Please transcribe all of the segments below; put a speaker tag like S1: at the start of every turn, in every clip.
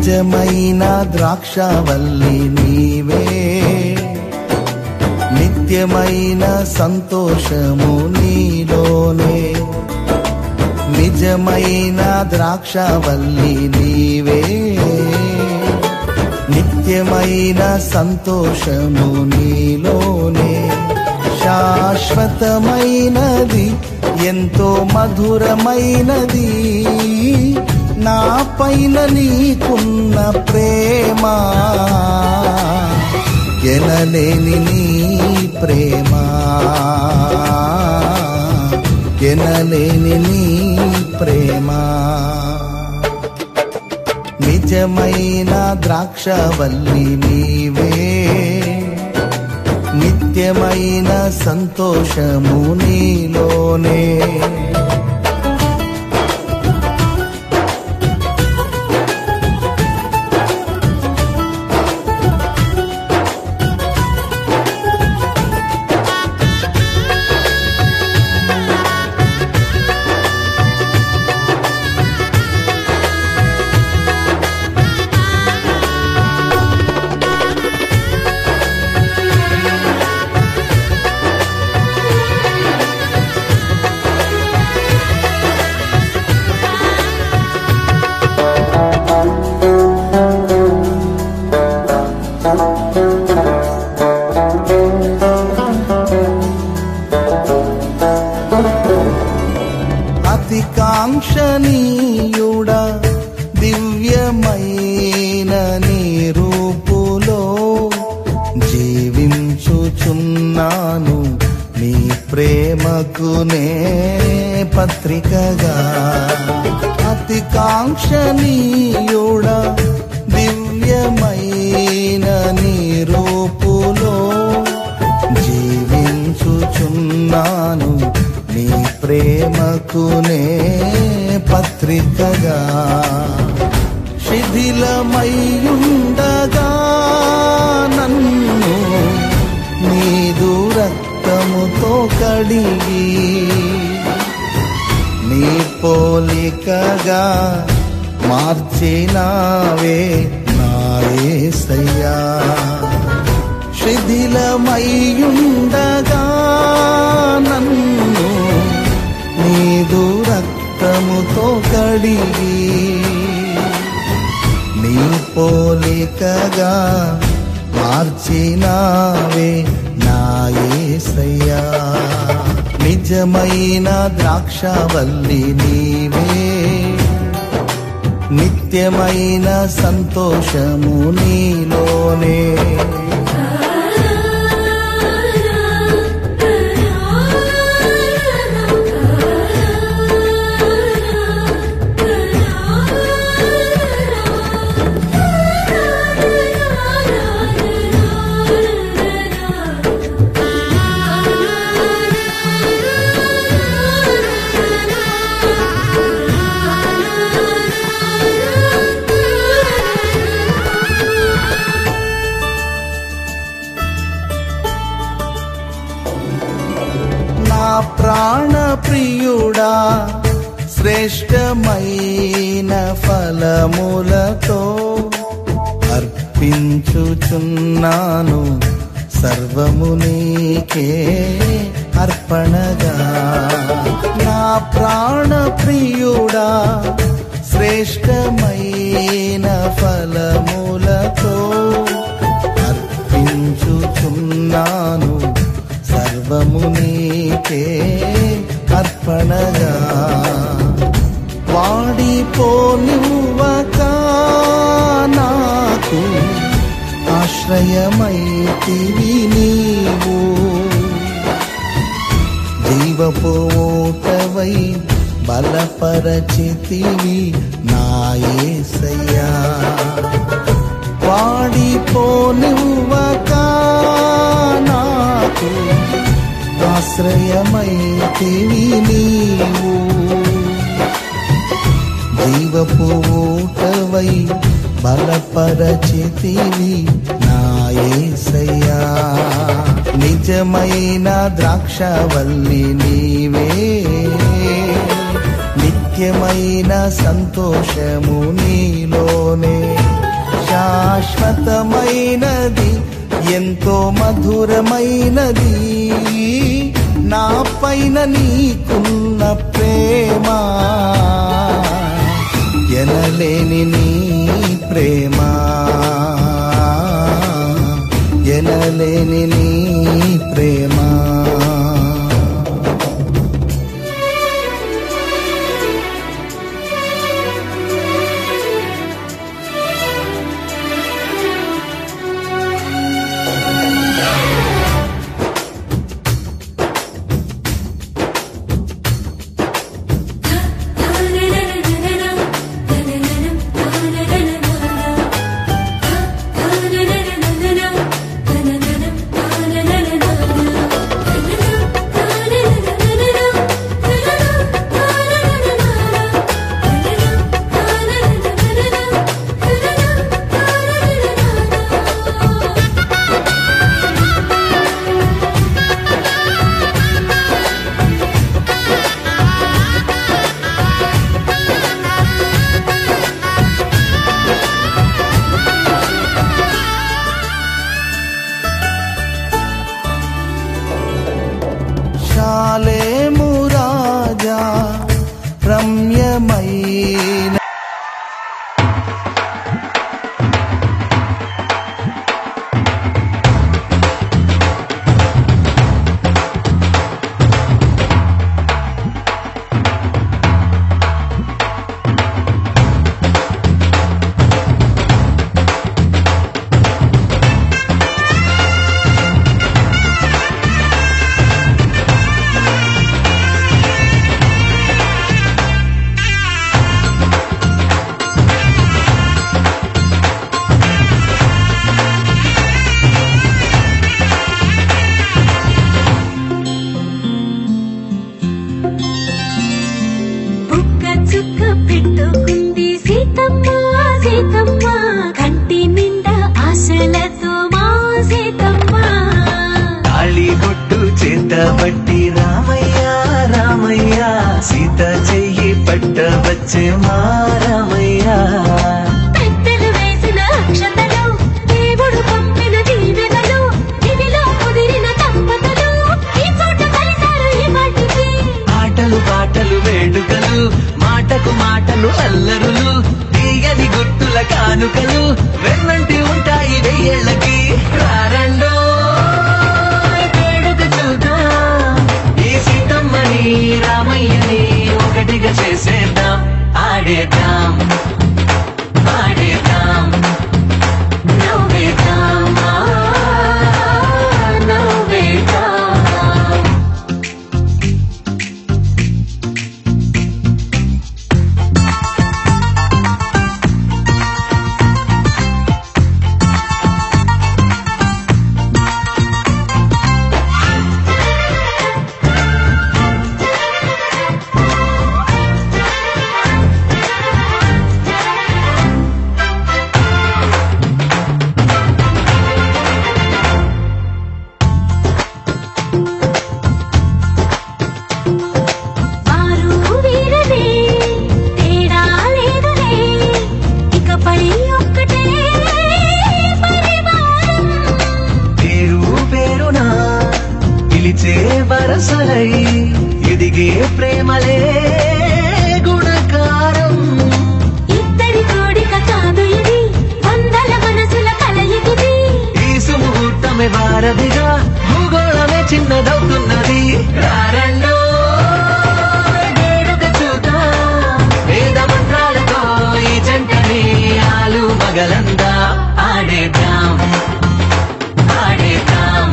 S1: నిజమైన ద్రాక్షవల్లి నీవే, నిత్యమైన సంతోషము నీలోనే. నిజమైన ద్రాక్షవల్లి నీవే, నిత్యమైన సంతోషము నీలోనే. శాశ్వతమైనది ఎంతో మధురమైనది నా పైన నీకున్న ప్రేమ, ఎనలేని నీ ప్రేమ, ఎనలేని నీ ప్రేమ. నిజమైన ద్రాక్షవల్లి నీవే, నిత్యమైన సంతోషము నీలోనే. అతికాంక్షణీయుడా దివ్యమైన నీ రూపులో జీవించుచున్నాను, నీ ప్రేమకు నే పత్రికగా. అతికాంక్షణీయుడా దివ్యమైన నీ రూపులో జీవించుచున్నాను, నీ ప్రేమకు నే పత్రికగా. శిథిలమయ్యుండగా నన్ను నీదు రక్తముతో కడిగి, నీ పోలికగా మార్చినావే నా యేసయ్యా. శిథిలమయ్యుండగా నన్ను నీదు రక్తముతో కడిగి, నీ పోలికగా మార్చినావే నా యేసయ్యా. నిజమైన ద్రాక్షవల్లి నీవే, నిత్యమైన సంతోషము నీలోనే. ప్రాణ ప్రియుడా శ్రేష్టమైన ఫలములతో అర్పించుచున్నాను, సర్వము నీకే అర్పణగా. నా ప్రాణ ప్రియుడా శ్రేష్టమైన ఫలములతో అర్పించుచున్నాను, సర్వము నీకే అర్పణగా. వాడిపోనివ్వక నాకు ఆశ్రయమైతివి నీవు, జీవపు ఊటవై బలపరచితివి నా యేసయ్యా. వాడిపోనివ్వక నాకు ఆశ్రయమైతివి నీవు, జీవపు ఊటవై బలపరచితివి నా యేసయ్యా. నిజమైన ద్రాక్షవల్లి నీవే, నిత్య నిత్యమైన సంతోషము నీలోనే, శాశ్వతమైనది ఎంతో మధురమైనది నా పైన నీకున్న ప్రేమ, ఎనలేని నీ ప్రేమ, ఎనలేని నీ ప్రేమ. శాలేము రాజా రమ్యమైన
S2: పెట్టుకుంది సీతమ్మ సీతమ్మ, కంటి నిండా ఆశలతో మా సీతమ్మ.
S3: తాళి బొట్టు చేతబట్టి రామయ్య రామయ్య, సీత చెయ్యి పట్టవచ్చే మా రామయ్య.
S2: పెద్దలు వేసిన అక్షతలు, దేవుడు పంపిన దీవెనలు, దివిలో కుదిరిన దంపతులు ఈ చోట కలిశారు ఈ వాటికి.
S3: ఆటలు పాటలు వేడుకలు, మాటకు మాటలు అల్లరులు, తీయని గుర్తుల కానుకలు వెన్నంటి ఉంటాయి వెయ్యేళ్ళకి. రారండో వేడుక చూద్దాం, ఈ సీతమ్మని రామయ్యని ఒకటిగా చేసేద్దాం. ఆడేద్దాం ఆడేద్దాం
S2: నవ్వేద్దాం నవ్వేద్దాం.
S3: వరసలై ఎదిగే ప్రేమలే గుణకారం.
S2: ఇద్దరి కోడిక కాదు ఇది, వందల మనసుల కలయికిది.
S3: ఈ సుముహూర్తమే వారధిగా, భూగోళమే చిన్నదవుతున్నది. రారండో వేడుక చూద్దాం, వేద మంత్రాలతో ఈ జంటని ఆలు మగలందా ఆడేద్దాం ఆడేద్దాం.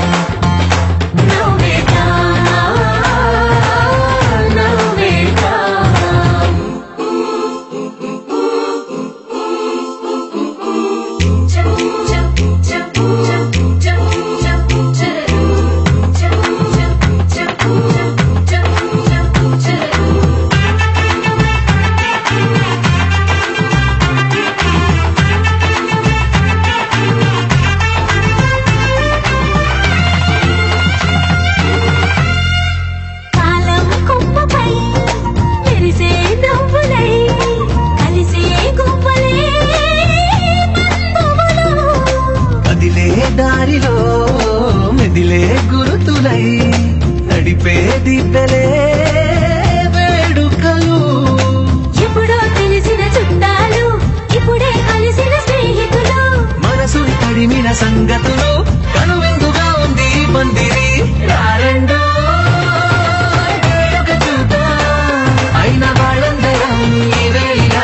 S3: దారిలో మెదిలే గురుతులై నడిపే దిబ్బెలే వేడుకలు.
S2: ఎప్పుడో తెలిసిన చుట్టాలు ఇప్పుడే కలిసిన స్నేహితులు,
S3: మనసుని తడిమిన సంగతులు కనువిందుగా ఉంది ఈ పందిరి. రారండో వేడుక చూద్దాం, అయిన వాళ్ళందరం ఈ వేళ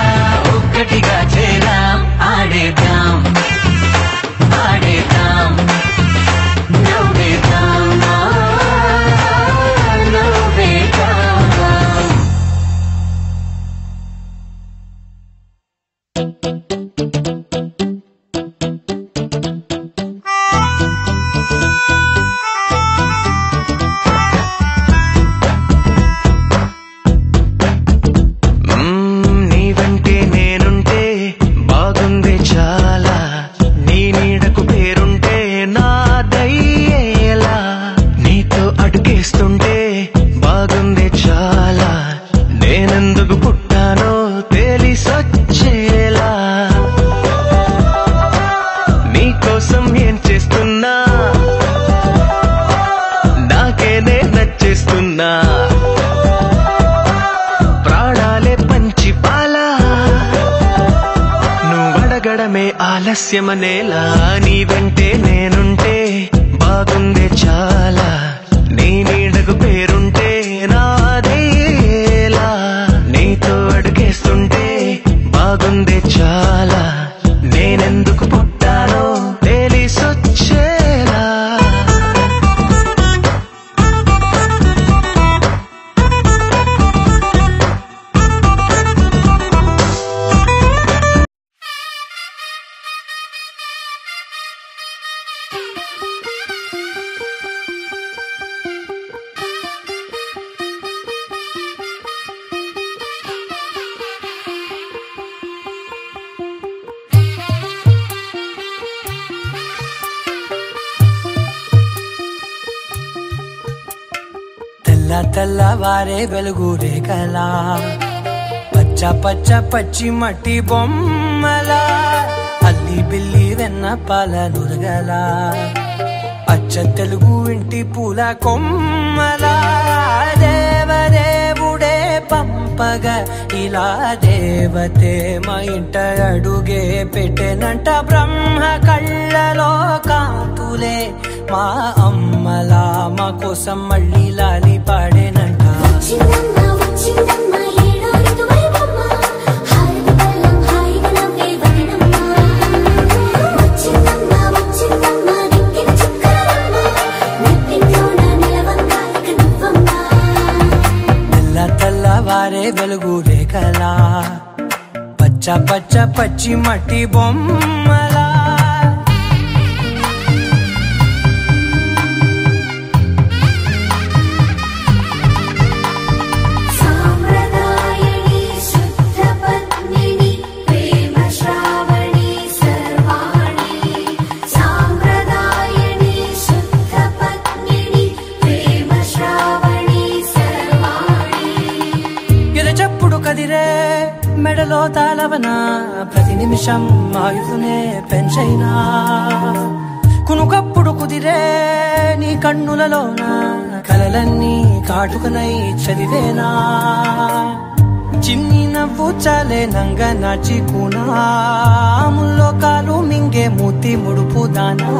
S3: ఒక్కటిగా చేరాం. ఆడేద్దాం ఆడేద్దాం నవ్వేద్దాం నవ్వేద్దాం. నీ వెంటే నేనుంటే బాగుంది చాలా, నీ నీడకు పేరుంటే నాదయ్యేలా, నీతో అడుగేస్తుంటే బాగుంది చాలా, నేనెందుకు పుట్టానో తెలిసొచ్చేలా, నీకోసం ఏం చేస్తున్నా నాకేనే నచ్చేస్తున్నా, ప్రాణాలే పంచి పాలా నువ్వడగడమే ఆలస్యమనేలా, నీ వెంటే నేనుంటే బాగుందే చాలా, నీ నీడకు పేరుంటే నాదేలా, నీతో అడుగేస్తుంటే బాగుందే చాలా, నేనెందుకు పుట్టానో తెలిసొచ్చేలా.
S4: తెల్లవారే వెలుగు రేఖలా, పచ్చ పచ్చ పచ్చి మట్టి బొమ్మలా, అల్లి బిల్లి వెన్న పాల నురగలా, అచ్చ తెలుగు ఇంటి పూల కొమ్మలా, దేవదేవుడే పంపగా ఇలా దేవతే మా ఇంట అడుగే పెట్టెనంట, బ్రహ్మ కళ్ళలో కాంతులే మా అమ్మలా మా కోసం మళ్ళీ లాలి పాడేనంట.
S2: వచ్చిందమ్మా వచ్చిందమ్మా ఏడో ఋతువైవమ్మా, హారతి పళ్ళం హాయిగా నవ్వే వదనమ్మా. వచ్చిందమ్మా వచ్చిందమ్మా నెక్కిన చుక్కలమ్మా, నెట్టింట్లోన నిలవంగా ఇక నువ్వమ్మా.
S4: తెల్లవారే వెలుగు రేఖలా, పచ్చ పచ్చ పచ్చి మట్టి బొమ్మలా,
S2: సాంప్రదాయని శుద్ధ పద్మిని ప్రేమ శ్రావణి సర్వాణి, సాంప్రదాయని శుద్ధ పద్మిని ప్రేమ శ్రావణి సర్వాణి.
S4: ఎరచప్పుడు కదిరే మెడలో తాళవన, ప్రతి నిమిషం ఆయుధునే పెంచైనా, కునుకప్పుడు కుదిరే నీ కన్నులలోన కలలన్నీ కాటుకనై చదివేనా, చిన్ని నవ్వు చాలే నంగ నాచికునా, ముల్లోకాలు మింగే మూతి ముడుపు దానా,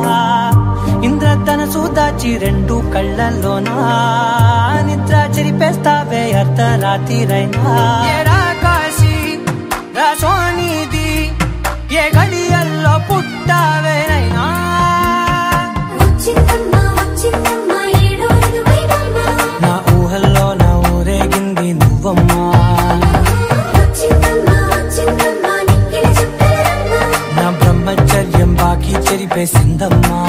S4: ఇంద్రధనసు దాచి రెండు కళ్ళల్లోనా, నిద్ర చెరిపేస్తావే అర్ధరాత్రిరైనా. ఏడా కాశీ రాసోనిది ఏ గడియల్లో పుట్టావేనైనా,
S2: వచ్చిందమ్మా వచ్చిందమ్మా ఏడో ఋతువైవమ్మా,
S4: నా ఊహల్లో నా ఊరేగింది నువ్వమ్మా,
S2: వచ్చిందమ్మా వచ్చిందమ్మా నెక్కిన చుక్కలమ్మా.
S4: నా బ్రహ్మచర్యం బాకీ చెరిపేసిందమ్మా.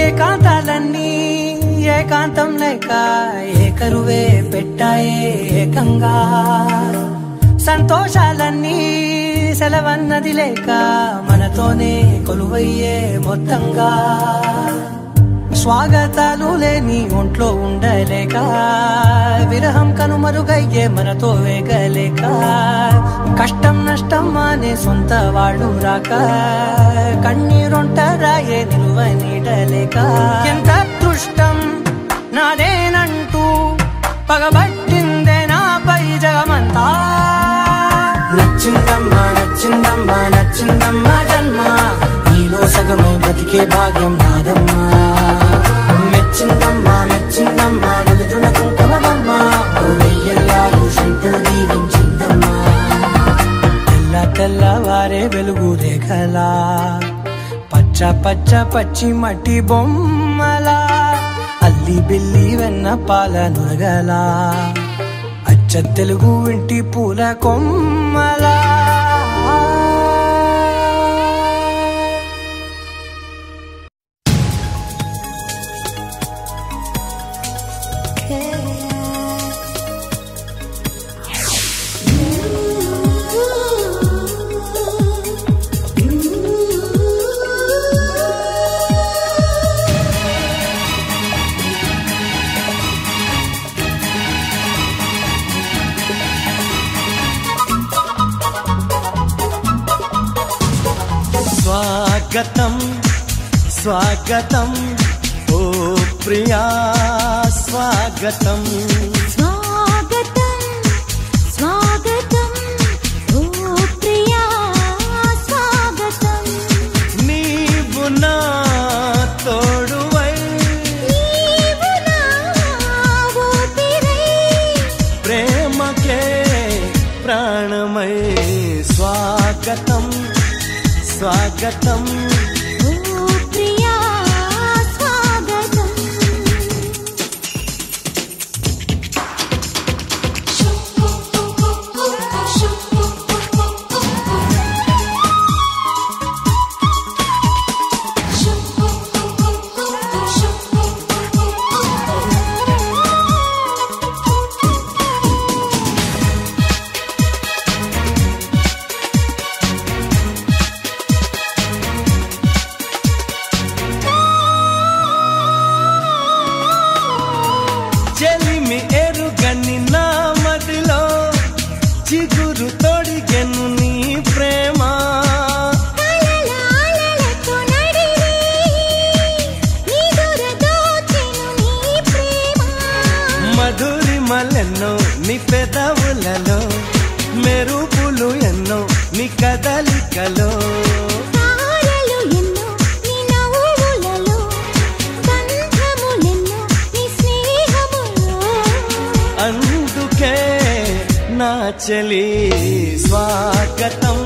S4: ఏకాంతాలన్నీ ఏకాంతం లేక ఏకరువే పెట్టాయే ఏకంగా, సంతోషాలన్నీ సెలవన్నది లేక మనతో నీతోనే కొలువయ్యే మొత్తంగా స్వాగతాలు లేని ఒంట్లో ఉండలేక విరహం కనుమరుగయ్యే మనతో వేగలేక కష్టం నష్టం అనే సొంత వాళ్ళు రాక కన్నీరొంటరాయే నిలువ నీడలేక ఎంత అదృష్టం నాదేనంటూ పగబట్టిందే నాపై జగమంతా నచ్చిందమ్మా నచ్చిందమ్మా నచ్చిందమ్మా జన్మ నీలో సగమే బతికే భాగ్యం నాదమ్మా మెచ్చిందమ్మా మెచ్చిందమ్మా నలుదున కుంకుమమ్మా వెయ్యల్లాలు శంకులు దీవించిందమ్మా తెల్ల తెల్లవారే వెలుగు రేఖలా పచ్చ పచ్చ పచ్చి మట్టి బొమ్మలా అల్లి బిల్లి వెన్న పాల నురగలా అచ్చ తెలుగు ఇంటి పూల కొమ్మలా
S3: స్వాగతం స్వాగతం ఓ ప్రియా స్వాగతం
S2: స్వాగతం స్వాగతం ఓ ప్రియా స్వాగతం
S3: నీవు నా తోడువై
S2: నీవు నా ఊపిరై
S3: ప్రేమకే ప్రాణమై స్వాగతం స్వాగతం
S2: ఓ ప్రియా స్వాగతం
S3: చెలిమి ఎరుగని నా మదిలో చిగురు తొడిగెను నీ ప్రేమ
S2: కలలాలలతో నడిరే నిదుర దోచెను నీ ప్రేమ
S3: మధురిమలెన్నో నీ పెదవులలో మెరుపులు ఎన్నో నీ కదలికలో
S2: తారలు ఎన్నో నీ నవ్వులలో బంధములెన్నో నీ స్నేహములో
S3: అందుకే నా చెలి స్వాగతం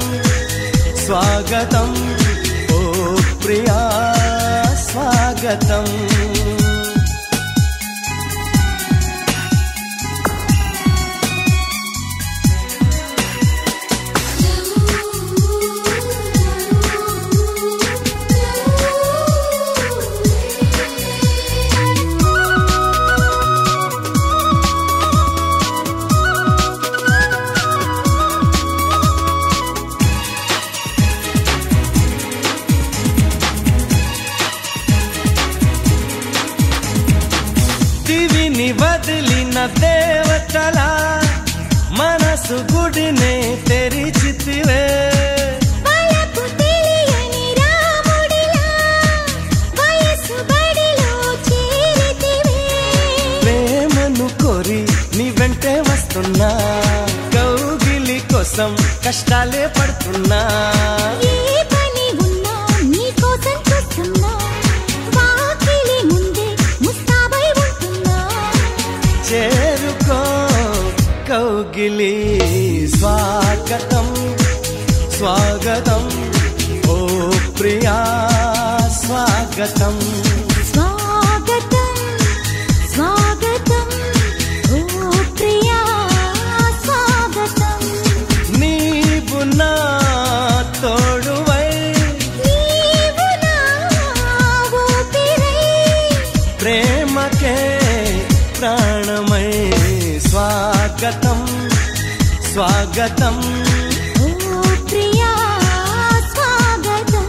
S3: స్వాగతం ఓ ప్రియా స్వాగతం దివిని వదిలిన దేవతలా మనసు గుడినే తెరిచితివే
S2: వలపు తెలియని రాముడిలా వయసు బడిలో చేరితివే
S3: ప్రేమను కోరి నీ వెంటే వస్తున్నా కౌగిలి కోసం కష్టాలే పడుతున్నా
S2: ఏ పని ఉన్నా నీ కోసం చూస్తున్నా వాకిలి ముందే ముస్తాబై ఉంటున్నా
S3: చేరుకో కౌగిలి స్వాగతం స్వాగతం ఓ ప్రియా స్వాగతం
S2: స్వాగతం స్వాగతం ఓ ప్రియా స్వాగతం
S3: నీవు నా తోడువై
S2: నీవు నా ఊపిరై
S3: ప్రేమకే ప్రాణమై స్వాగతం స్వాగతం
S2: ఓ ప్రియా స్వాగతం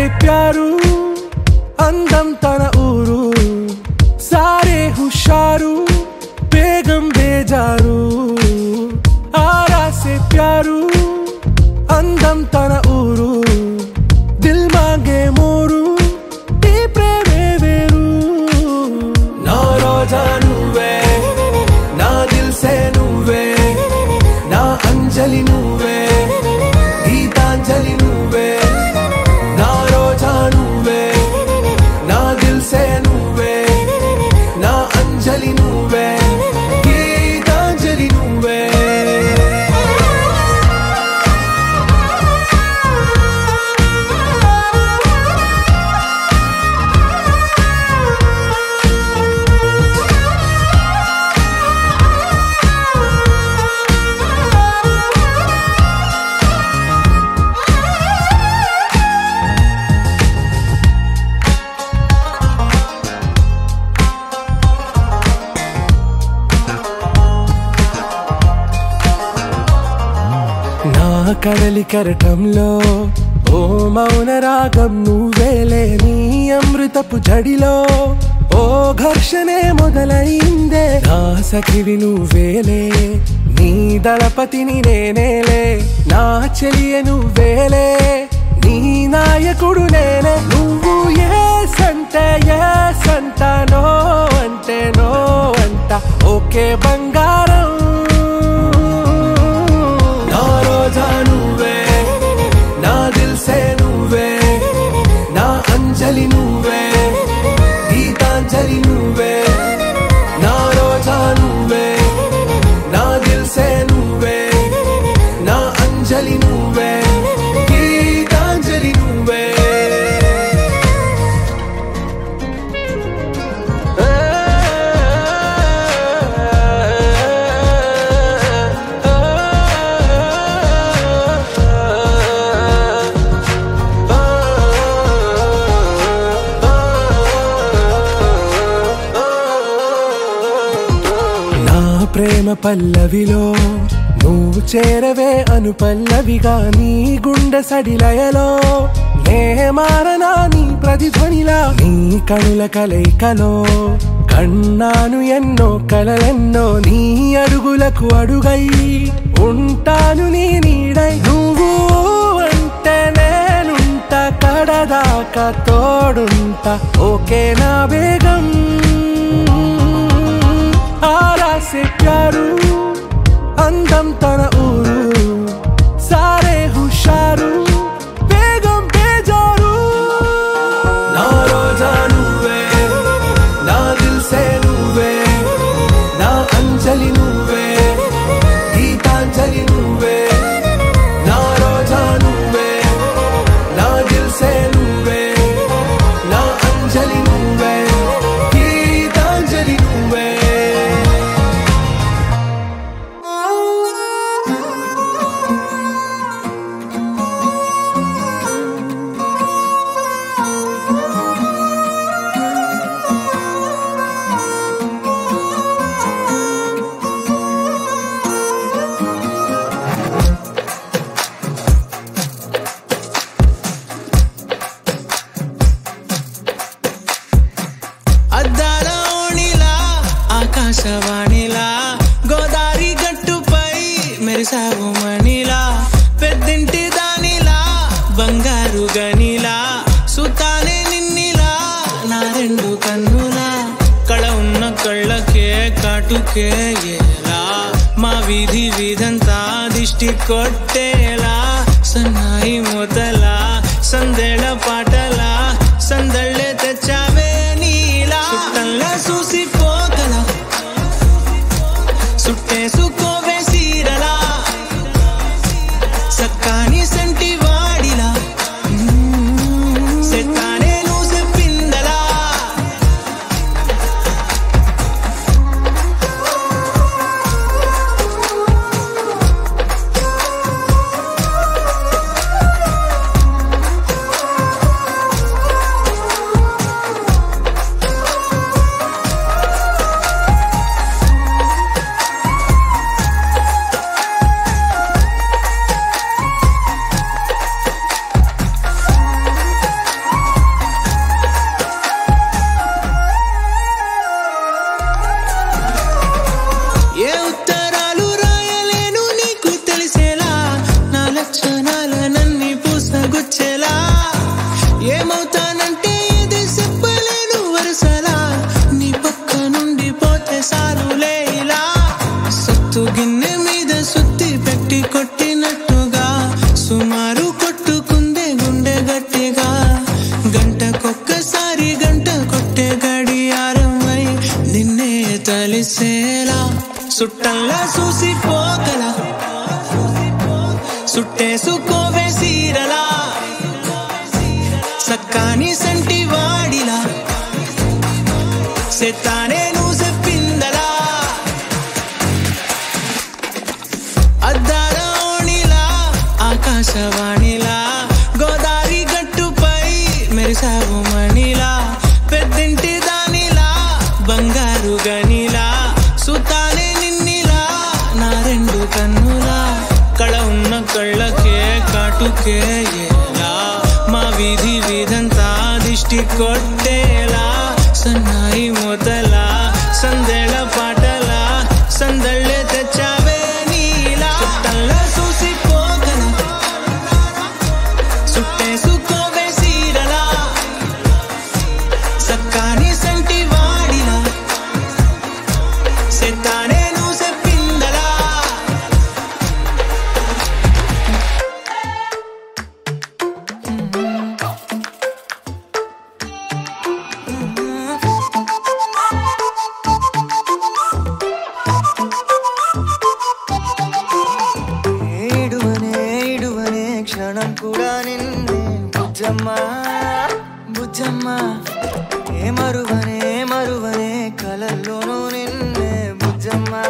S5: से प्यारू అందం తన ఊరు సారే హుషారు బేగం బేజారు ఆరా से प्यारू అందం తన ఊరు దిల్ మాంగే మోరు ఈ ప్రేమే వేరు నా రోజా నువ్వే నా దిల్ సే నువ్వే నా అంజలి నువ్వే గీతాంజలి నువ్వే నా రోజా నువ్వే నా దిల్ సే నువ్వే నా అంజలి నువ్వే గీతాంజలి నువ్వే కడలి కరటంలో ఓ మౌన రాగం నువ్వేలే నీ అమృతపు జడిలో ఓ ఘర్షణే మొదలైందే నా సఖివి నువ్వేలే నీ దళపతిని నేనేలే నా చెలియ నువ్వేలే నీ నాయకుడు నేనే నువ్వు ఏ సంట నో అంటే నో అంట ఓకే బంగారం నువ్వే నా దిల్ సే నువ్వే నా అంజలి నువ్వే గీతాంజలి నువ్వే నా రోజా నువ్వే నా దిల్ సే నువ్వే నా అంజలి నువ్వే గీతాంజలి నువ్వే ప్రేమ పల్లవిలో నువ్వు చేరవే అను పల్లవిగా నీ గుండె సడిలయలో నే మారనా నీ ప్రతిధ్వనిలా నీ కనుల కలయికలో కన్నాను ఎన్నో కలలెన్నో నీ అడుగులకు అడుగై ఉంటాను నీ నీడై నువ్వు అంటే నేనుంట కడదాకా తోడుంటా ఓకే నా బేగం ఆరా से प्यारू అందం తన ఊరు సారే హుషారు బేగం బేజారు నా రోజా నువ్వే నా దిల్ సే నువ్వే నా అంజలి నువ్వే గీతాంజలి నువ్వే నా రోజా నువ్వే నా దిల్ సే నువ్వే నా అంజలి నువ్వే గీతాంజలి నువ్వే
S6: ఆకాశవాణిలా గోదారి గట్టుపై మెరిసావు మణిలా పెద్దింటి దానిలా బంగారు గనిలా సుతానే నిన్నిలా నా రెండు కన్నులా కళ ఉన్న కళ్ళకే కాటుకే ఎలా మా వీధి వీధంతా దిష్టి కొట్టేలా సన్నాయి మొదలా సందేళ పాటలా సందళ్ళే తెచ్చావే నీలా చుట్టంలా చూసిపోగల సుట్టేసుకోవే సీరలా సక్కాని సంటి వాడిలా సెత్తానే నువ్వు చెప్పిందలా తలిసేలా సుట్టంలా చూసిపోగల సుట్టేసుకోవే సీరలా సక్కాని సంటి వాడిలా సెత్తానే నువ్వు చెప్పిందలా అద్దాల ఓణిలా ఆకాశవాణిలా గోదావరి గట్టుపై మెరిసావు మణిలా పెద్దింటి దానిలా బంగారు గనిలా సుతానే నిన్నిలా నా రెండు కన్నులా కళ ఉన్న కళ్ళకే కాటుకే ఎలా మా వీధి వీధంతా దిష్టి కొట్టేలా సన్నాయి మొదలా సందేళ పాటలా సందళ్ళే తెచ్చావే నీలా చుట్టంలా చూసిపోగల సుట్టేసుకోవే సీరలా సక్కాని సంటి వాడిలా సెత్తానే నువ్వు చెప్పిందలా
S7: ఇడువనే క్షణం కూడా నిన్నే బుజ్జమ్మా బుజ్జమ్మా ఏ మరువనే కలల్లోనూ నిన్నే బుజ్జమ్మా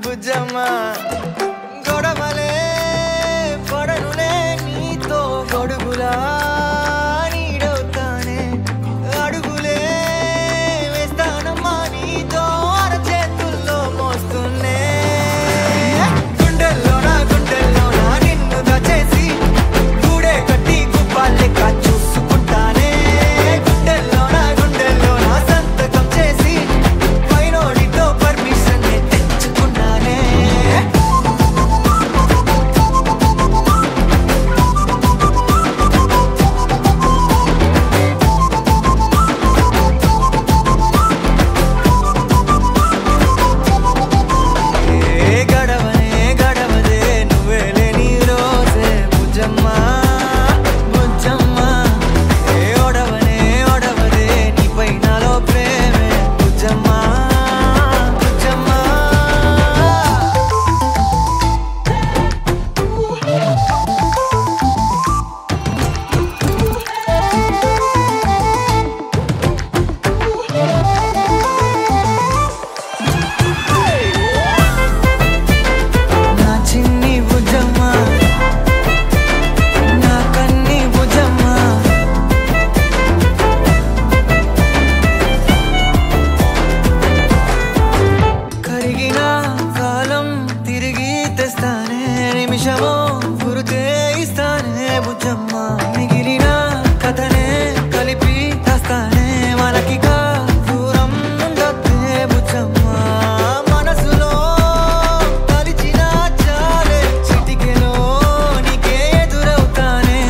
S7: బుజ్జమ్మా గొడవలే పడనులే నీతో గొడుగులా నీడవుతానే అడుగులే వేస్తానమ్మా నీతో అరచేతుల్లో మోస్తున్నే గుండెల్లోనా నిన్ను దచేసి గూడే కట్టి గుప్పాలెక్క చూసుకుంటానే గుండెల్లోనా సంతకం చేసి పైనోడితో పర్మిషన్ తెచ్చుకున్నానే గడవదే నువ్వే లేని రోజే బుజ్జమ్మా బుజ్జమ్మా ఏ ఒడవదే నీపై నాలో ప్రేమే బుజ్జమ్మా బుజ్జమ్మా నా చిన్ని బుజ్జమ్మా నా కన్ని బుజ్జమ్మా కరిగిన కాలం తిరిగి తెస్తానే నిమిషమో గురుతే ఇస్తానే బుజ్జమ్మా మిగిలిన కథనే కలిపి తెస్తానే మనకిగా దూరం ఉండొద్దే బుజ్జమ్మా మనసులో తలిచిన చాలే చిటికెలో నీకే ఎదురవుతానే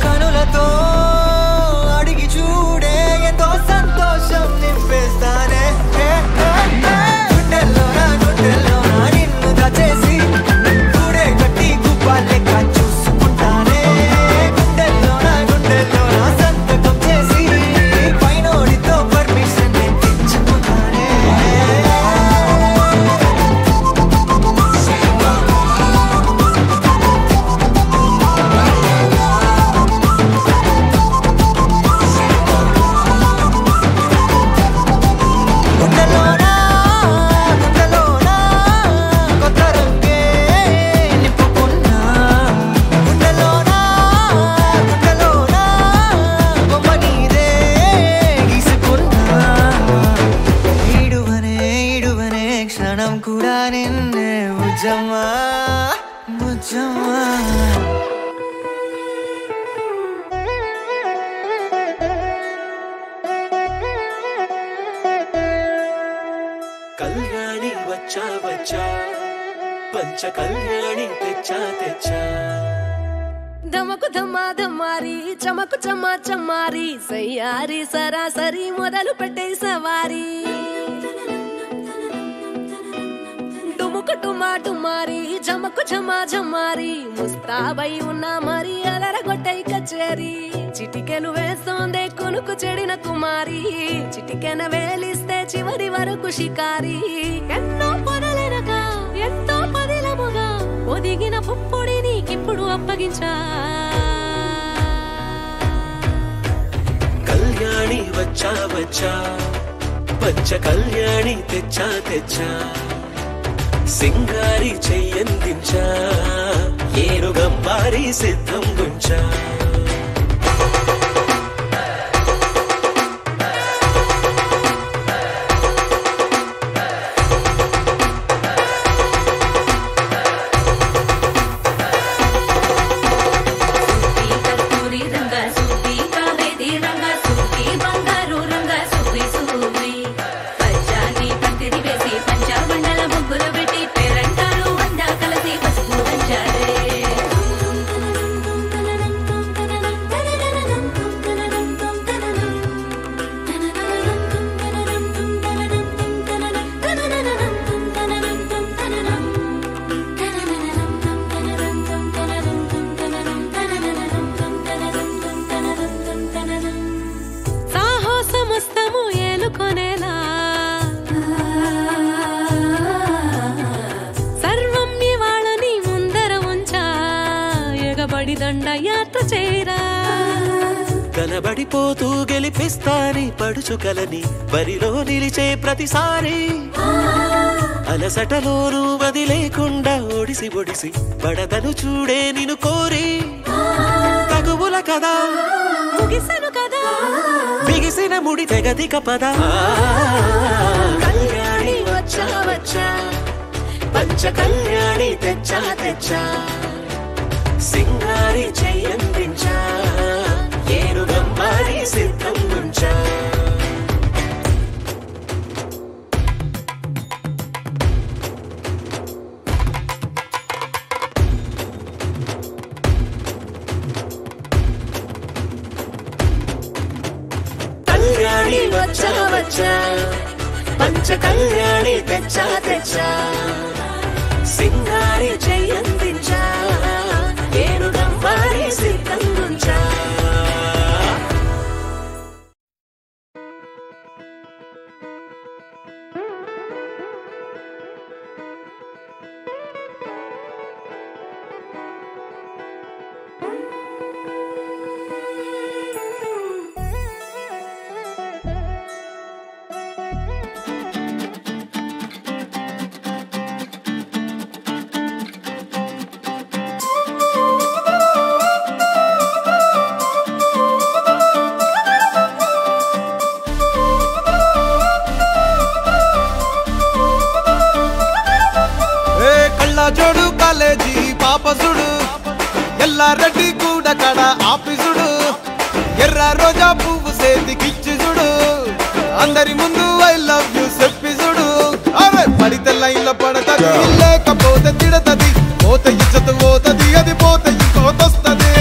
S7: కనులతో అడిగి చూడే ఎంతో సంతోషం నింపేస్తానే గుండెల్లోనా నిన్ను దచేసి గూడే కట్టి గుప్పాలెక్క చూసుకుంటానే గుండెల్లోనా సంతకం చేసి పైనోడితో పర్మిషన్ తెచ్చుకుంటానే గుండెల్లోనా కొత్త రంగే నింపుకున్నా గుండెల్లోనా బొమ్మ నీదే గీసుకున్నా ఇడువనే క్షణం కూడా నిన్నే బుజ్జమ్మా బుజ్జమ్మా
S3: కళ్యాణి వచ్చా వచ్చా పంచ కళ్యాణి తెచ్చా
S8: ధమకు ధమ్మా ధమ్మారి చమకు చమ్మా చమ్మారి సయ్యారి సరాసరి మొదలు పెట్టే సవారీ డుముకు టుమా టుమారి జమకు ఝమా ఝమారి ముస్తాబై ఉన్నా మరి అలరగొట్టై కచేరి చిటికెలు వేస్తోందే కొనుకు చెడిన కుమారి చిటికెన వేలిస్తే చివరి వరకు షికారి ఎన్నో పొదలెనక ఎంతో పదిలముగా ఒదిగిన పుప్పొడి నీకిప్పుడు అప్పగించా
S3: కళ్యాణి వచ్చా వచ్చా పంచ కళ్యాణి తెచ్చా తెచ్చా సింగారి చెయ్యందించా ఏనుగంబారి సిద్ధం గుంచా కనబడిపోతూ గెలిపిస్తాని పడుచుకలని బరిలో నిలిచే ప్రతిసారి అలసటలోనూ వదిలేకుండా ఒడిసి ఒడిసి పడదను చూడే నిన్ను కోరి తగువుల కదా
S8: ముగిసను కదా
S3: బిగిసిన ముడి తెగదిక పద కళ్యాణి వచ్చా వచ్చా పంచ కళ్యాణి తెచ్చా తెచ్చా సింగారి చెయ్యందించా ఏనుగంబారి సిద్ధం గుంచా కళ్యాణి వచ్చా వచ్చా పంచ కళ్యాణి తెచ్చా తెచ్చా సింగారి చెయ్యందించా ఏనుగంబారి సిద్ధం గుంచా
S5: జోడు కాలేజీ పాపసుడు ఎల్లారెడ్డి కూడా కడ ఆఫీసుడు ఎర్ర రోజా పువ్వు సేతికిచ్చి చూడు అందరి ముందు ఐ లవ్ యూ చెప్పి చూడు అరే పడితే లైన్ లో పడతది లేకపోతే తిడతది పోతే ఇజ్జత్ పోతది అది పోతే ఇంకోతొస్తది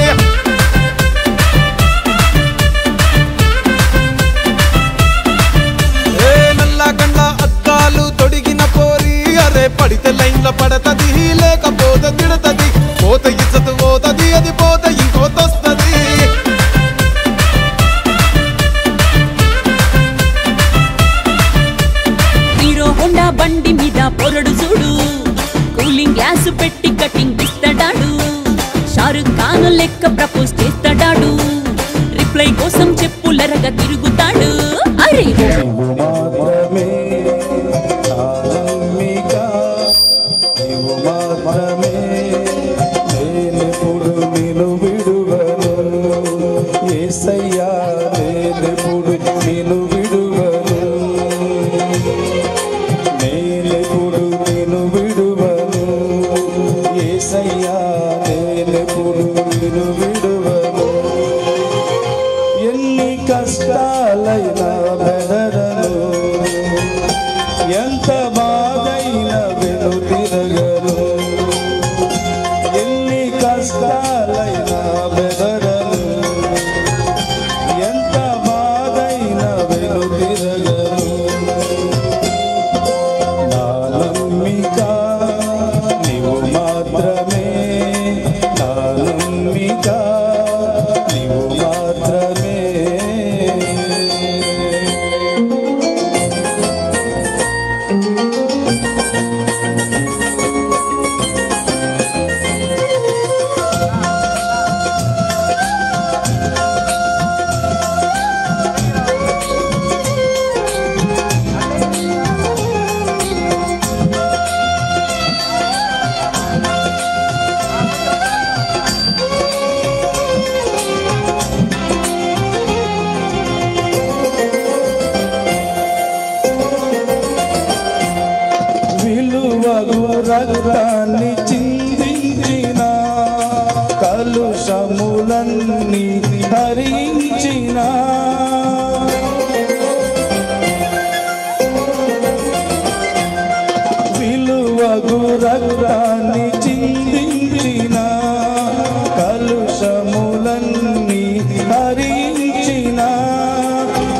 S5: ఏ నల్ల గండ్ల అద్దాలు తొడిగిన పోరి అరే పడితే లైన్ లో పడతది లేకపోతే తిడతది పోతే ఇజ్జత్ పోతది అది పోతే ఇంకోతొస్తది
S9: హీరో హోండా బండి మీద పొరడు చూడు కూలింగ్ గ్లాస్ పెట్టి కటింగ్ ఇస్తాడాడు షారుఖ్ ఖాన్ లెక్క ప్రపోజ్ చేస్తాడాడు రిప్లై కోసం చెప్పులరగా తిరుగుతాడు అరే
S5: ఏసయ్యా నేనెప్పుడు నిన్ను విడువను
S10: రక్తాన్ని చిందించిన కలుషములన్నీ హరించిన విలువగు రక్తాన్ని చిందించిన కలుషములన్నీ హరించిన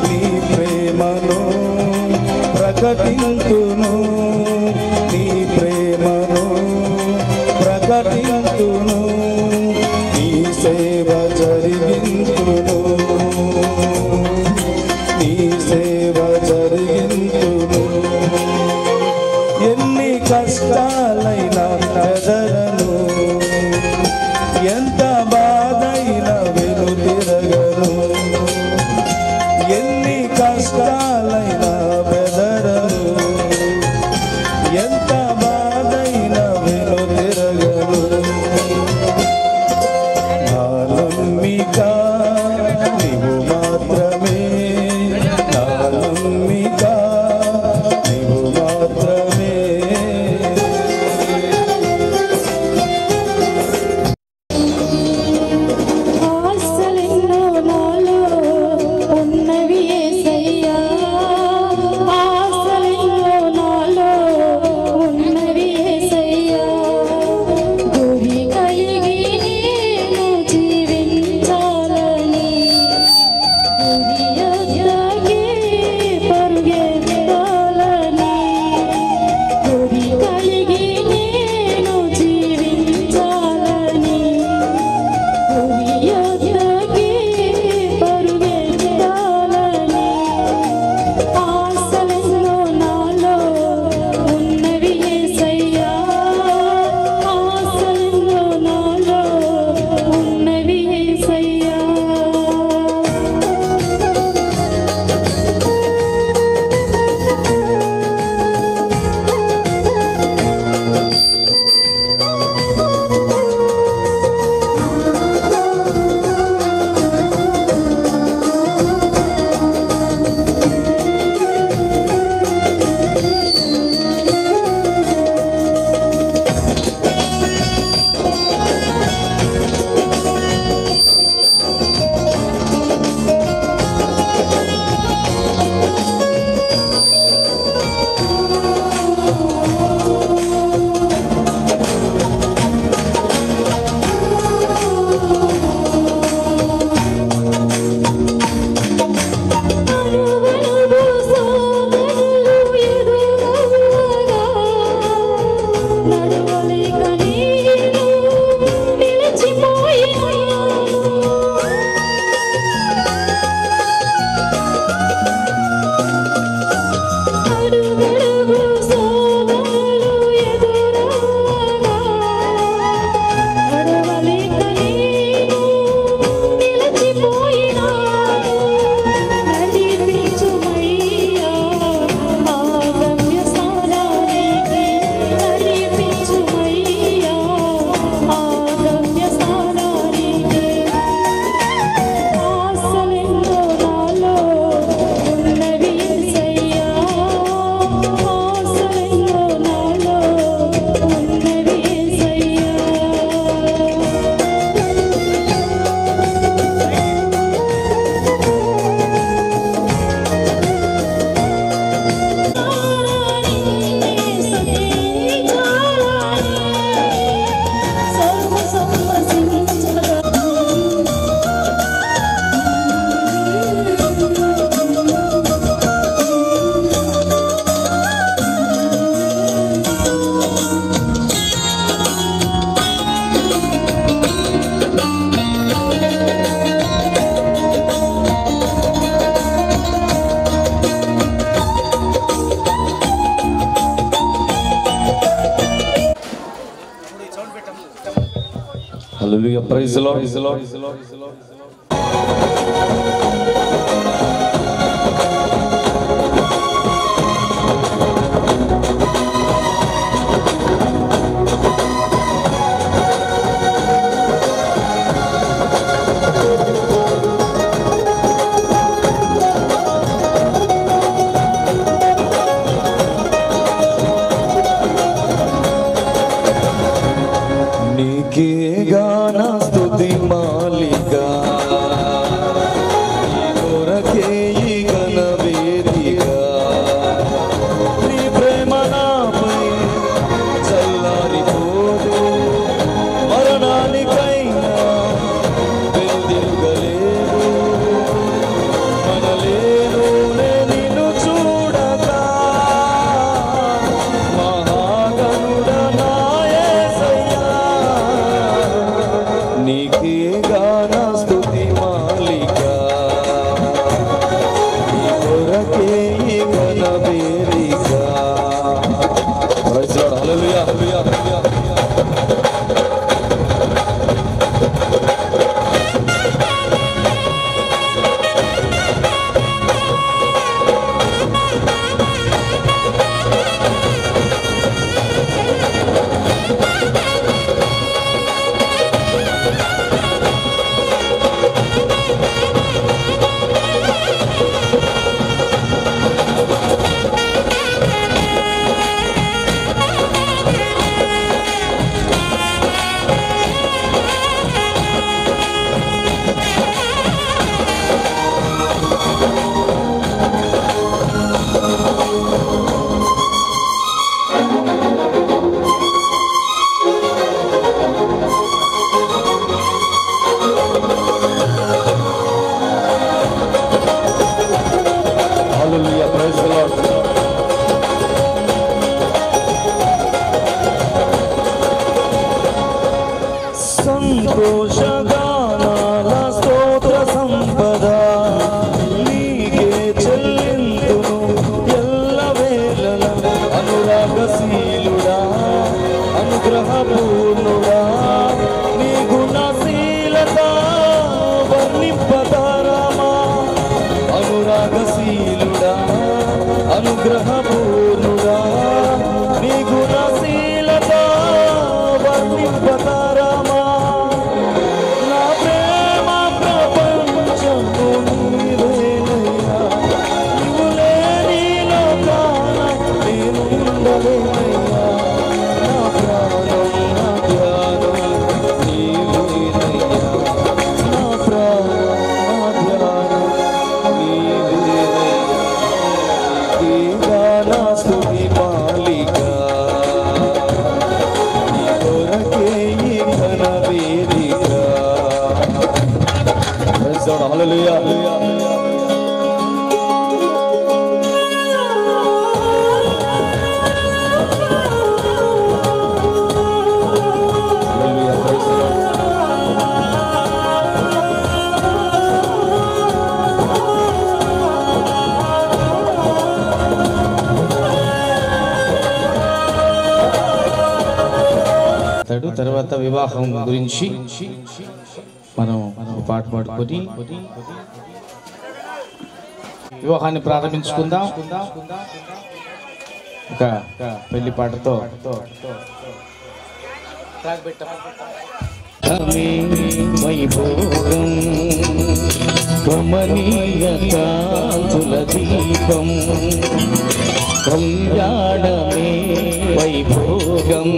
S10: నీ ప్రేమను ప్రకటింతును నీ ప్రేమను ప్రకటింతును నీ సేవ జరిగింతును నీ సేవ జరిగింతును ఎన్ని కష్టాలైనా ఎదరను ఎంత బాధైనా వెనుతిరగను ఎన్ని కష్టాలైనా బెదరను ఎంత బాధైనా వెనుతిరగను నా నమ్మిక నీవు మాత్రమే నా నమ్మిక నీవు మాత్రమే
S2: ఆశలెన్నో నాలో ఉన్నవి యేసయ్యా ఆశలెన్నో నాలో ఉన్నవి యేసయ్యా గురి కలిగి నేను జీవించాలని గురి యొద్దకే పరుగెత్తాలని గురి కలిగి నేను జీవించాలని గురి యొద్దకే పరుగెత్తాలని ఆశలెన్నో నాలో ఉన్నవి యేసయ్యా ఆశలెన్నో నాలో ఉన్నవి యేసయ్యా అనువనువు సోదరులు ఎదురవ్వగా నడవలేక నేను నిలిచిపోయాను అడుగడుగు సోదరులు ఎదురవ్వగా నడవలేక నేను నిలిచిపోయినాను నడిపించుమయ్యా ఆ గమ్యస్థానానికి నడిపించుమయ్యా ఆ గమ్యస్థానానికి ఆశలెన్నో నాలో ఉన్నవి యేసయ్యా ఆశలెన్నో నాలో ఉన్నవి Yesayya
S10: hallelujah praise the lord praise the lord. సంతోషగానాల స్తోత్ర సంపద నీకే చెల్లింతును ఎల్లవేళల. అనురాగశీలుడా అనుగ్రహపూర్ణుడా నీ గుణశీలత వర్ణింపతరమా. అనురాగశీలుడా అనుగ్రహపూర్ణుడా నీ గుణశీలత వర్ణింపతరమా. నా ప్రేమ ప్రపంచము నీవేనయ్యా, నీవు లేని లోకాన నేనుండలేనయ్యా. నా ప్రాణం నా ధ్యానం నీవేనయ్యా, నా ప్రాణం నా ధ్యానం నీవేనయ్యా. నీగా నా స్తుతి మాలిక, నీ కొరకే ఈ ఘన వేదిక. Praise the Lord. Hallelujah. Hallelujah. Praise the Lord. తర్వాత వివాహం గురించి మనం ఒక పాట పాడుకొని వివాహాన్ని ప్రారంభించుకుందాం. ఒక పెళ్లి పాటతో వైభోగం కమనీయ కాంతుల దీపం కళ్యాణమే వైభోగం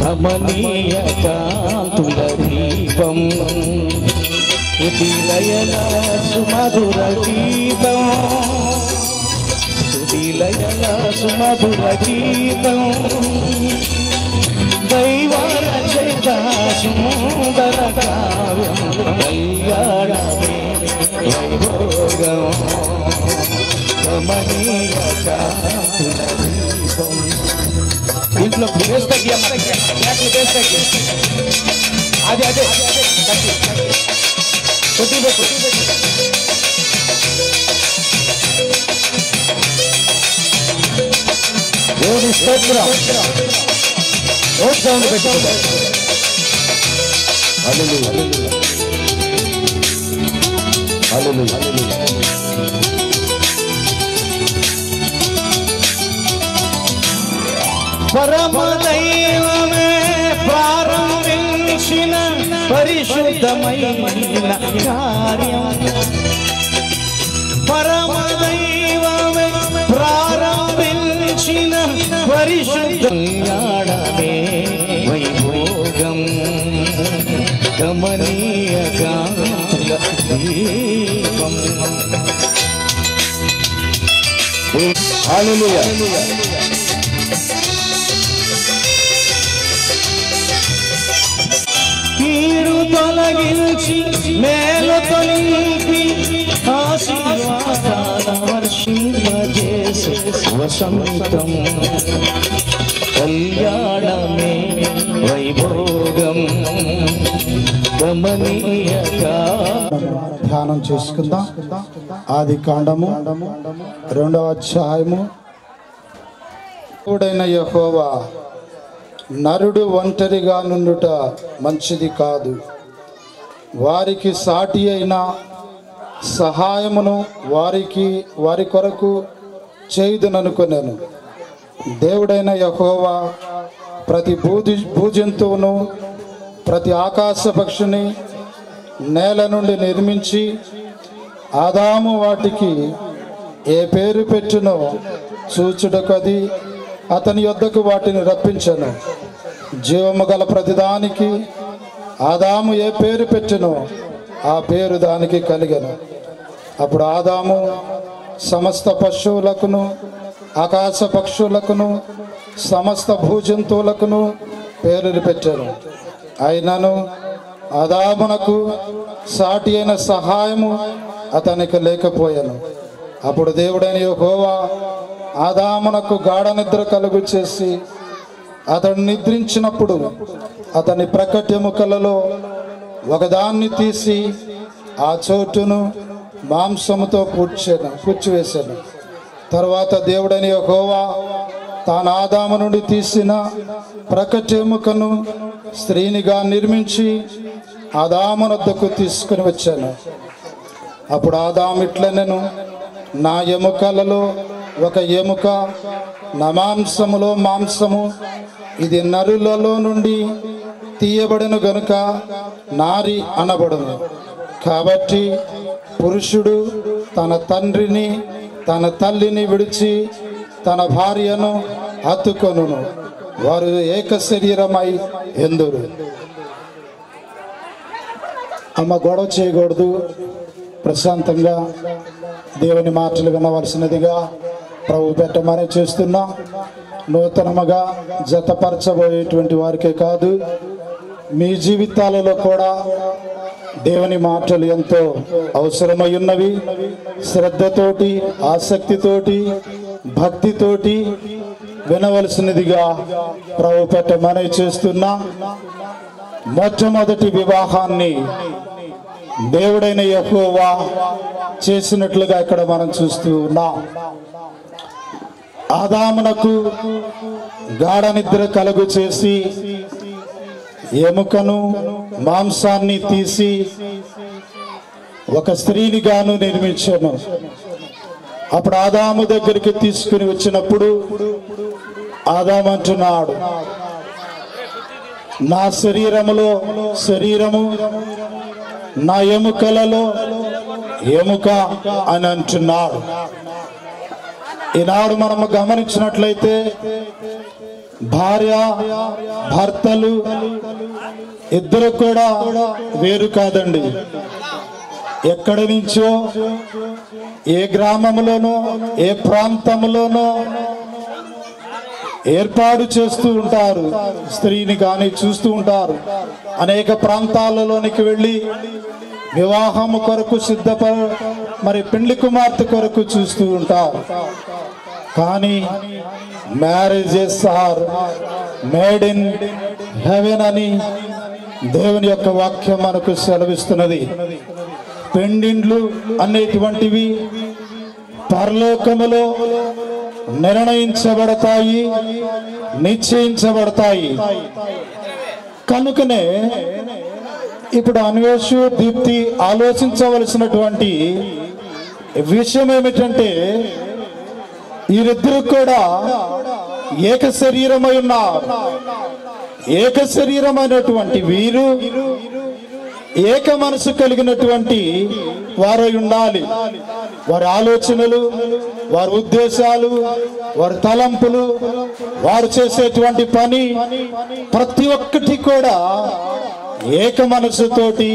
S10: కమనీయ కాంతుల దీపం సుధిలయల సుమధుర గీతం సుధిలయల సుమధుర గీతం దైవరచయిత సుందర కావ్యం కళ్యాణమే వైభోగం కమనీయ కాంతుల దీపం. ఇంట్లో బేస్ తగ్గి అదే అదే దేవుని స్తోత్రం ఓట్సౌండ్ పెట్టుకుంటారు. హల్లెలూయా హల్లెలూయా హల్లెలూయా. పరమదైవమే ప్రారంభించిన పరిశుద్ధమైన కార్యం పరమదైవమే ప్రారంభించిన పరిశుద్ధమే వైభోగం కమనీయ కాంతుల దీపం. హల్లెలూయా కీడు తొలగించి మేలు తొలిపి ఆశీర్వాదాల వర్షింపజేసే వసంతం కళ్యాణమే వైభోగం గమనీయగా.
S11: ధ్యానం చేసుకుందాం. ఆది కాండము 2వ అధ్యాయము. దేవుడైన యెహోవా నరుడు ఒంటరిగా నుండుట మంచిది కాదు, వారికి సాటి అయిన సహాయమును వారి కొరకు చేయుదుననుకొనెను. దేవుడైన యెహోవా ప్రతి భూజంతువును ప్రతి ఆకాశ పక్షిని నేల నుండి నిర్మించి ఆదాము వాటికి ఏ పేరు పెట్టునో చూచుటకది అతని యొద్దకు వాటిని రప్పించెను. జీవము గల ప్రతిదానికి ఆదాము ఏ పేరు పెట్టునో ఆ పేరు దానికి కలిగెను. అప్పుడు ఆదాము సమస్త పశువులకును ఆకాశ పక్షులకును సమస్త భూజంతువులకును పేర్లు పెట్టాను. అయినను ఆదామునకు సాటి అయిన సహాయము అతనికి లేకపోయాను. అప్పుడు దేవుడైన యెహోవా ఆదామునకు గాఢ నిద్ర కలుగు చేసి అతడు నిద్రించినప్పుడు అతని ప్రక్కటి ఎముకలలో ఒకదాన్ని తీసి ఆ చోటును మాంసముతో పూడ్చివేశాను. తర్వాత దేవుడైన యెహోవా తాను ఆదాము నుండి తీసిన ప్రక్కటి ఎముకను స్త్రీనిగా నిర్మించి ఆదామునొద్దకు తీసుకుని వచ్చాను. అప్పుడు ఆదాము ఇట్లనెను, నా ఎముకలలో ఒక ఎముక, నా మాంసములో మాంసము, ఇది నరులలో నుండి తీయబడిన గనుక నారి అనబడును. కాబట్టి పురుషుడు తన తండ్రిని తన తల్లిని విడిచి తన భార్యను హత్తుకొనును, వారు ఏక శరీరమై ఎందురు. అమ్మ గొడవ చేయకూడదు, ప్రశాంతంగా దేవుని మాటలు వినవలసినదిగా ప్రభు పెట్టమని చేస్తున్నాం. నూతనముగా జతపరచబోయేటువంటి వారికే కాదు, మీ జీవితాలలో కూడా దేవుని మాటలు ఎంతో అవసరమై ఉన్నవి. శ్రద్ధతోటి, ఆసక్తితోటి, భక్తితోటి వినవలసినదిగా ప్రభు పెట్టమని చేస్తున్నా. మొట్టమొదటి వివాహాన్ని దేవుడైన యెహోవా చేసినట్లుగా ఇక్కడ మనం చూస్తూ ఉన్నాం. ఆదామునకు గాఢ నిద్ర కలుగు చేసి ఎముకను మాంసాన్ని తీసి ఒక స్త్రీని గాను నిర్మించాను. అప్పుడు ఆదాము దగ్గరికి తీసుకుని వచ్చినప్పుడు ఆదాము అంటున్నాడు, నా శరీరములో శరీరము, నా ఎముకలలో ఎముక అని అంటున్నాడు. ఈనాడు మనము గమనించినట్లయితే భార్య భర్తలు ఇద్దరు కూడా వేరు కాదండి. ఎక్కడి నుంచో, ఏ గ్రామంలోనో, ఏ ప్రాంతంలోనో ఏర్పాటు చేస్తూ ఉంటారు. స్త్రీని కానీ చూస్తూ ఉంటారు. అనేక ప్రాంతాలలోనికి వెళ్ళి వివాహం కొరకు మరి పెండ్లి కుమార్తె కొరకు చూస్తూ ఉంటారు. కానీ marriages are made in heaven అని దేవుని యొక్క వాక్యం మనకు సెలవిస్తున్నది. పెండిండ్లు అనేటువంటివి పరలోకములో నిర్ణయించబడతాయి, నిశ్చయించబడతాయి. కనుకనే ఇప్పుడు అన్వేషు దీప్తి ఆలోచించవలసినటువంటి విషయం ఏమిటంటే, వీరిద్దరు కూడా ఏక శరీరమై ఉన్నారు. ఏక శరీరమైనటువంటి వీరు ఏక మనసు కలిగినటువంటి వారై ఉండాలి. వారి ఆలోచనలు, వారి ఉద్దేశాలు, వారి తలంపులు, వారు చేసేటువంటి పని ప్రతి ఒక్కటి కూడా ఏక మనసుతోటి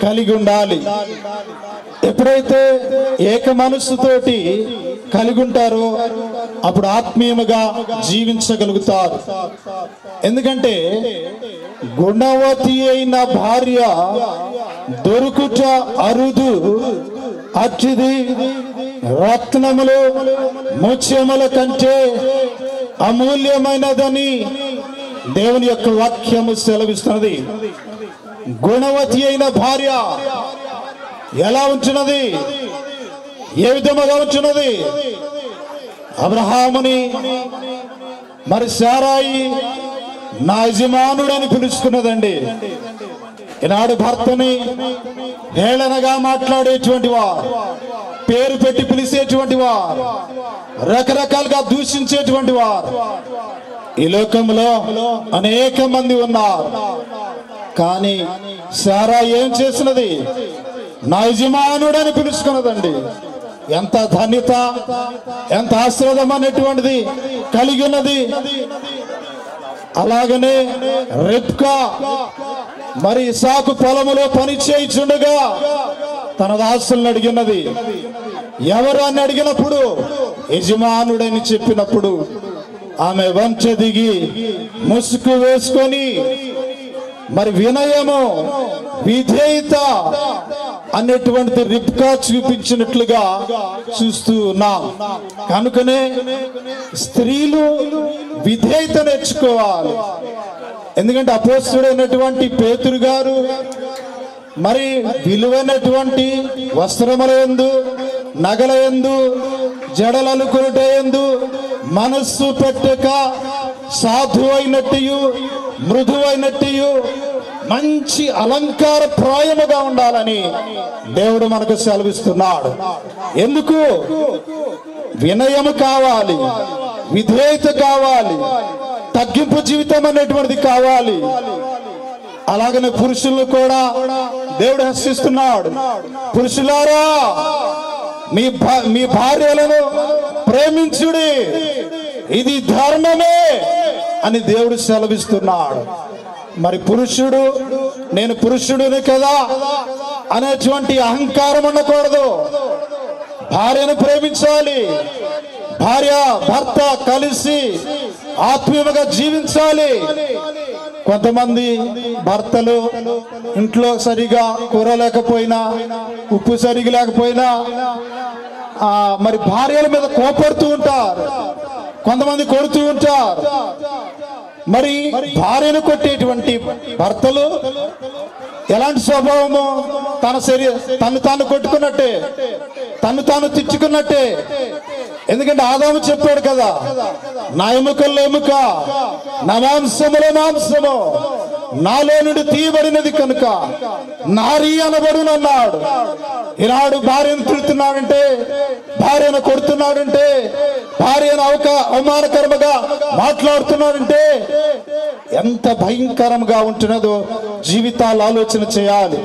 S11: కలిగి ఉండాలి. ఎప్పుడైతే ఏక మనసుతోటి కలిగి ఉంటారో అప్పుడు ఆత్మీయముగా జీవించగలుగుతారు. ఎందుకంటే గుణవతి అయిన భార్య దొరుకుట అరుదు, అచ్చిది రత్నములు ముత్యముల కంటే అమూల్యమైనదని దేవుని యొక్క వాక్యము సెలవిస్తున్నది. గుణవతి అయిన భార్య ఎలా ఉంటున్నది? ఏ విధముగా ఉంటున్నది? అబ్రహాముని మరి శారాయి నా యజమానుడని పిలుచుకున్నదండి. ఈనాడు భర్తని హేళనగా మాట్లాడేటువంటి వారు, పేరు పెట్టి పిలిచేటువంటి వారు, రకరకాలుగా దూషించేటువంటి వారు ఈ లోకంలో అనేక మంది ఉన్నారు. కానీ శారా ఏం చేసినది? నా యజమానుడని పిలుచుకున్నదండి. ఎంత ధన్యత, ఎంత ఆశీర్వాదం అనేటువంటిది కలిగి ఉన్నది. అలాగనే రెబ్కా మరి ఇసాకు పొలములో పని చేయుచుండగా తన దాసులను అడిగినది. ఎవరు అని అడిగినప్పుడు యజమానుడని చెప్పినప్పుడు ఆమె వంచ దిగి ముసుగు వేసుకొని మరి వినయము, విధేయత అనేటువంటిది రిబ్కా చూపించినట్లుగా చూస్తూ ఉన్నాం. కనుకనే స్త్రీలు విధేయత నేర్చుకోవాలి. ఎందుకంటే అపోస్తలుడైనటువంటి పేతురు గారు మరి విలువైనటువంటి వస్త్రముల యందు, నగల యందు, జడలలుకొనుట యందు మనస్సు పెట్టక సాధు అయినట్టు, మృదువైనట్టు, మంచి అలంకార ప్రాయముగా ఉండాలని దేవుడు మనకు సెలవిస్తున్నాడు. ఎందుకు? వినయము కావాలి, విధేయత కావాలి, తగ్గింపు జీవితం అనేటువంటిది కావాలి. అలాగనే పురుషులను కూడా దేవుడు హెచ్చరిస్తున్నాడు. పురుషులారా, మీ భార్యలను ప్రేమించుడి, ఇది ధర్మమే అని దేవుడు సెలవిస్తున్నాడు. మరి పురుషుడు నేను పురుషుడిని కదా అనేటువంటి అహంకారం ఉండకూడదు. భార్యను ప్రేమించాలి. భార్య భర్త కలిసి ఆత్మీయంగా జీవించాలి. కొంతమంది భర్తలు ఇంట్లో సరిగా కూర లేకపోయినా, ఉప్పు సరిగా లేకపోయినా మరి భార్యల మీద కోపడుతూ ఉంటారు, కొంతమంది కొడుతూ ఉంటారు. మరి భార్యను కొట్టేటువంటి భర్తలు ఎలాంటి స్వభావము? తను తాను కొట్టుకున్నట్టే, తను తాను తిట్టుకున్నట్టే. ఎందుకంటే ఆదాము చెప్పాడు కదా, నా ఎముకల్లో ఎముక, నా మాంసములో మాంసము, నాలో నుండి తీయబడినది కనుక నారీ అనబడునన్నాడు. ఈనాడు భార్యను తిడుతున్నాడంటే, భార్యను కొడుతున్నాడంటే, భార్యను అవమానకరముగా మాట్లాడుతున్నాడంటే ఎంత భయంకరంగా ఉంటున్నదో జీవితాలు ఆలోచన చేయాలి.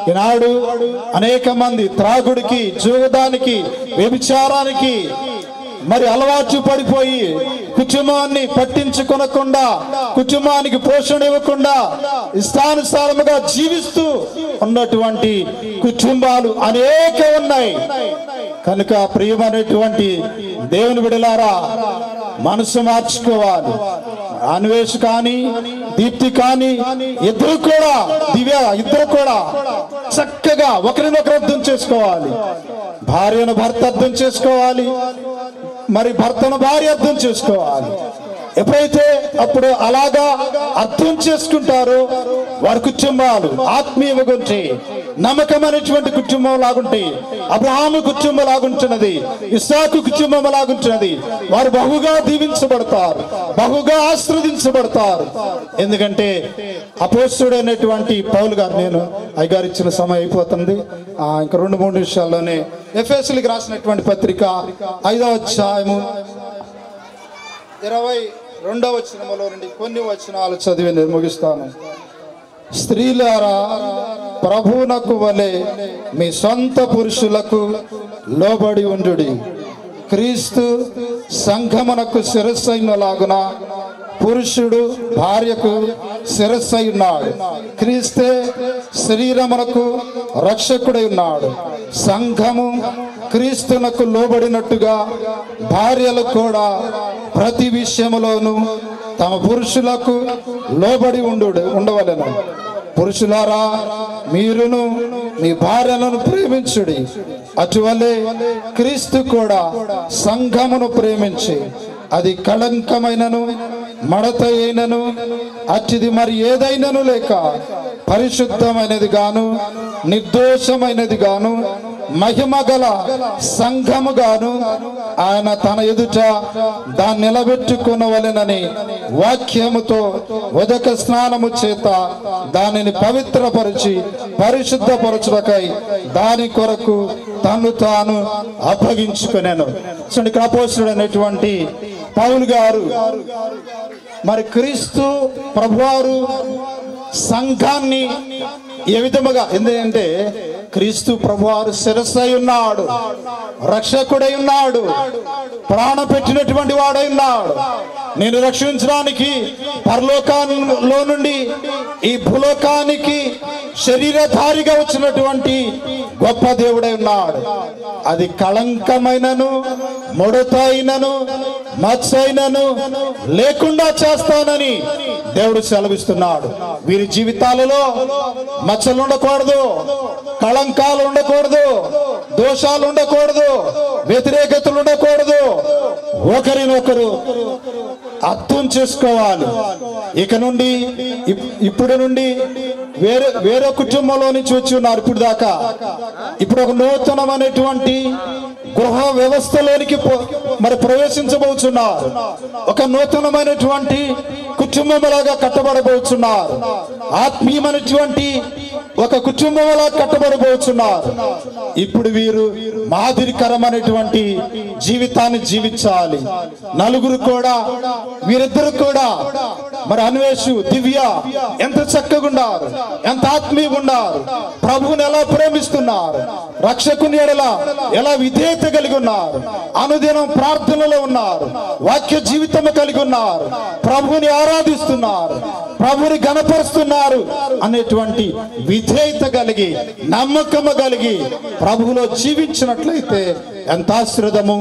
S11: ఈనాడు అనేక మంది త్రాగుడికి, జూదానికి, వ్యభిచారానికి మరి అలవాటు పడిపోయి కుటుంబాన్ని పట్టించుకొనకుండా, కుటుంబానికి పోషణ ఇవ్వకుండా ఇష్టానుసారముగా జీవిస్తూ ఉన్నటువంటి కుటుంబాలు అనేక ఉన్నాయి. కనుక ప్రియమైనటువంటి దేవుని బిడ్డలారా, మనసు మార్చుకోవాలి. అన్వేష్ కానీ, దీప్తి కానీ ఇద్దరు కూడా చక్కగా ఒకరినొకరు అర్థం చేసుకోవాలి. భార్యను భర్త అర్థం చేసుకోవాలి, మరి భర్తను భార్య అర్థం చేసుకోవాలి. ఎప్పుడైతే అప్పుడు అలాగా అర్థం చేసుకుంటారో వారి కుటుంబాలు ఆత్మీయంగా ఉంటాయి, నమ్మకమైనటువంటి కుటుంబం లాగుంటాయి. అబ్రహాము కుటుంబం లాగుంటున్నది, ఇస్సాకు కుటుంబం లాగుంటున్నది. వారు బహుగా దీవించబడతారు, బహుగా ఆశీర్వదించబడతారు. ఎందుకంటే అపోస్తలుడైనటువంటి పౌలు గారు, నేను అయ్యగారు ఇచ్చిన సమయం అయిపోతుంది, ఇంకా 2-3 నిమిషాల్లోనే ఎఫెసీయులకు రాసినటువంటి పత్రిక 5వ అధ్యాయము 22వ వచనములో నుండి కొన్ని వచనాలు చదివి నేను ముగిస్తాను. స్త్రీలారా, ప్రభువునకు వలె మీ సొంత పురుషులకు లోబడి ఉండుడి. క్రీస్తు సంఘమునకు శిరస్సైనలాగున పురుషుడు భార్యకు శిరస్సై ఉన్నాడు. క్రీస్తే శరీరమునకు రక్షకుడై ఉన్నాడు. సంఘము క్రీస్తునకు లోబడినట్టుగా భార్యలు కూడా ప్రతి విషయములోనూ తమ పురుషులకు లోబడి ఉండవలెను. పురుషులారా, మీరును మీ భార్యలను ప్రేమించుడి. అటువలే క్రీస్తు కూడా సంఘమును ప్రేమించి అది కళంకమైనను మడత అయినను అట్టిది మరి ఏదైనను లేక పరిశుద్ధమైనది గాను నిర్దోషమైనది గాను మహిమ గల సంఘము గాను ఆయన తన ఎదుట దాన్ని నిలబెట్టుకునవలెనని వాక్యముతో ఉదక స్నానము చేత దానిని పవిత్రపరిచి పరిశుద్ధపరచుటకై దాని కొరకు తను తాను అప్పగించుకునేను. ఇక్కడ అపోస్తలుడు అనేటువంటి పౌలు గారు మరి క్రీస్తు ప్రభువారు సంఘాన్ని ఏ విధముగా, ఎందుకంటే క్రీస్తు ప్రభువారు శిరస్సై ఉన్నాడు, రక్షకుడై ఉన్నాడు, ప్రాణం పెట్టినటువంటి వాడై ఉన్నాడు. నేను రక్షించడానికి పరలోకంలో నుండి ఈ భూలోకానికి శరీరధారిగా వచ్చినటువంటి గొప్ప దేవుడై ఉన్నాడు. అది కళంకమైనను ముడత అయినను మచ్చ అయినను లేకుండా చేస్తానని దేవుడు సెలవిస్తున్నాడు. వీరి జీవితాలలో మచ్చలు ఉండకూడదు, కళంకాలు ఉండకూడదు, దోషాలు ఉండకూడదు, వ్యతిరేకతలు ఉండకూడదు. ఒకరినొకరు అర్థం చేసుకోవాలి. ఇక నుండి ఇప్పుడు నుండి వేరే కుటుంబంలో నుంచి వచ్చి ఉన్నారు. ఇప్పుడు దాకా ఇప్పుడు ఒక నూతనమైనటువంటి గృహ వ్యవస్థలోనికి మరి ప్రవేశించబోతున్నారు. ఒక నూతనమైనటువంటి కుటుంబంలాగా కట్టబడబోతున్నారు. ఆత్మీయమైనటువంటి ఒక కుటుంబంలా కట్టబడబోతున్నారు. ఇప్పుడు వీరు మాదిరికరమైనటువంటి జీవితాన్ని జీవించాలి. నలుగురు కూడా వీరిద్దరు కూడా మరి అన్వేషు దివ్య ఎంత చక్కగా ఉన్నారు, ఎంత ఆత్మీయంగా ఉన్నారు, ప్రభువుని ఎలా ప్రేమిస్తున్నారు, రక్షకుని ఎడల ఎలా విధేయత కలిగి ఉన్నారు, అనుదినం ప్రార్థనలో ఉన్నారు, వాక్య జీవితం కలిగి ఉన్నారు, ప్రభువుని ఆరాధిస్తున్నారు, ప్రభువుని గణపరుస్తున్నారు అనేటువంటి విధేయత కలిగి నమ్మకము కలిగి ప్రభువులో జీవించినట్లయితే ఎంత ఆశీర్వాదము.